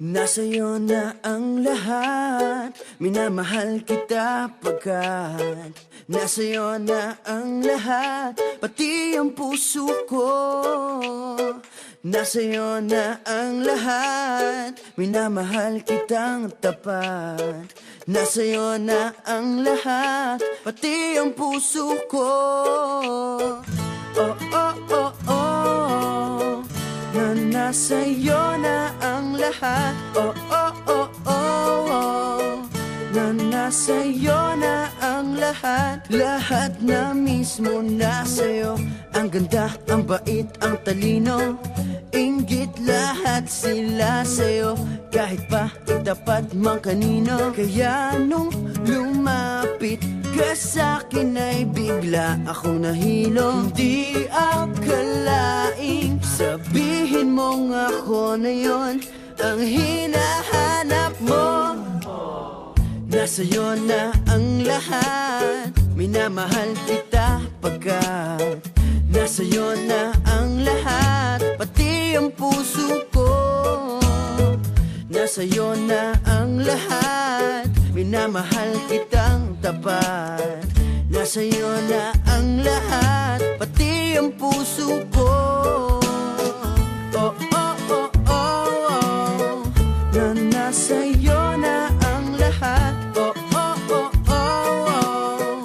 Nasa'yo na ang lahat, minamahal kita pagkat nasa'yo na ang lahat, pati ang puso ko. Nasa'yo na ang lahat, minamahal kitang tapat. Nasa'yo na ang lahat, pati ang puso ko. Oh, oh, oh, oh, na nasa'yo na ang lahat. Oh, oh, oh, oh, oh, na nasa'yo na ang lahat. Lahat na mismo nasa'yo. Ang ganda, ang bait, ang talino, inggit lahat sila sa'yo. Kahit pa itapat mang kanino. Kaya nung lumapit ka sa'kin ay bigla akong nahilo. Hindi akalaing sabihin mong ako na yon ang hinahanap mo. Nasa'yo na ang lahat, minamahal kita pagkat nasa'yo na ang lahat, pati ang puso ko. Nasa'yo na ang lahat, minamahal kitang tapat. Nasa'yo na ang lahat, pati ang puso ko. Oh, oh, oh, oh, oh, na nasa'yo na ang lahat. Oh, oh, oh, oh, oh,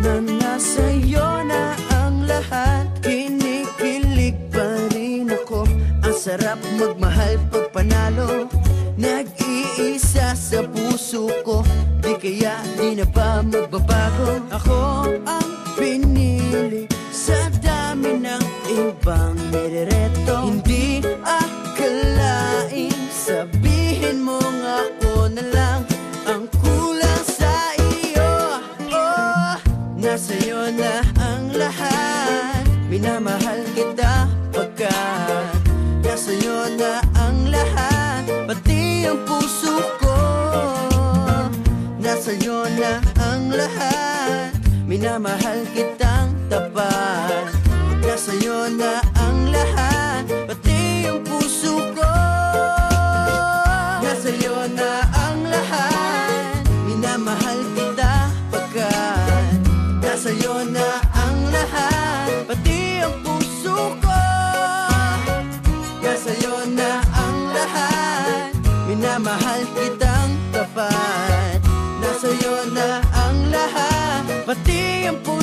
na nasa'yo na ang lahat. Kinikilig pa rin ako, ang sarap magmahal pag panalo. Nag-iisa sa puso ko, di kaya di na ba magbabago. Ako ang pinili sa dami ng ibang nirereto. Hindi akalaing sabihin mong ako na lang ang kulang sa iyo. Oh, nasa'yo na ang lahat, minamahal kita pagkat nasa'yo na ang lahat, pati ang puso ko. Nasa'yo na ang lahat, minamahal kitang tapat. Nasa'yo na ang lahat, pati ang puso ko. Nasa'yo na ang lahat, minamahal kita pagkat nasa'yo na ang lahat, pati ang puso ko. Nasa'yo na ang lahat, minamahal kitang tapat. Nasa'yo na ang lahat, pati ang puso ko.